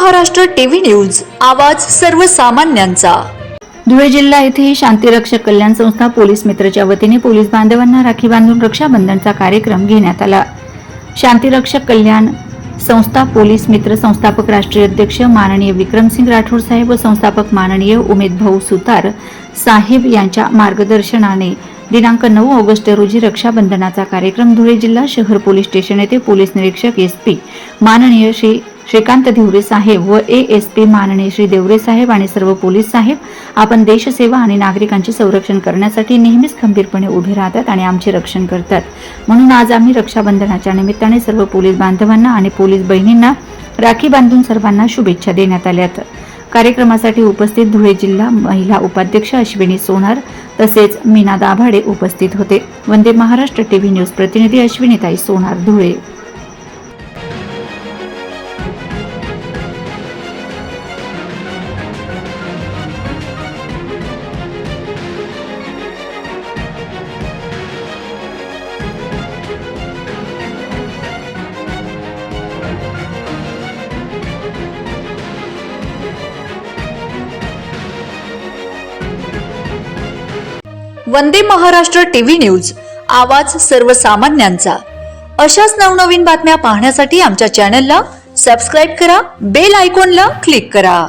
Maharashtra TV news, आवाज सर्वसामान्यांचा। धुळे जिल्हा येथे शांतिरक्षक कल्याण संस्था पोलीस मित्रच्या वतीने पोलीस बांधवांना राखी बांधून रक्षाबंधनचा कार्यक्रम घेण्यात आला। शांतिरक्षक कल्याण संस्था पोलीस मित्र संस्थापक राष्ट्रीय अध्यक्ष माननीय विक्रमसिंग राठोड साहेब व संस्थापक माननीय उमेद भाऊ सुतार साहेब यांच्या मार्गदर्शनाने दिनांक 9 ऑगस्ट रोजी रक्षाबंधनाचा कार्यक्रम धुळे जिल्हा शहर पोलीस स्टेशन येथे पोलीस निरीक्षक एसपी माननीय श्रीकांत धिवरे साहेब व एएसपी माननीय श्री देवरे साहेब आणि सर्व पोलीस साहेब आपण देशसेवा आणि नागरिकांचे संरक्षण करण्यासाठी नेहमीच खंबीरपणे उभे राहतात आणि आमचे रक्षण करतात। म्हणून आज आम्ही रक्षाबंधनाच्या निमित्ताने सर्व पोलीस बांधवांना आणि पोलीस बहिणींना राखी बांधून सर्वांना शुभेच्छा देण्यात आल्यात। कार्यक्रमासाठी उपस्थित धुळे जिल्हा महिला उपाध्यक्ष अश्विनी सोनार तसेच मीना दाभाडे उपस्थित होते। वंदे महाराष्ट्र टीव्ही न्यूज प्रतिनिधी अश्विनीताई सोनार, धुळे। वंदे महाराष्ट्र टीव्ही न्यूज, आवाज सर्वसामान्यांचा। अशाच नवनवीन बातम्या पाहण्यासाठी आमच्या चॅनलला सबस्क्राइब करा, बेल आयकॉनला क्लिक करा।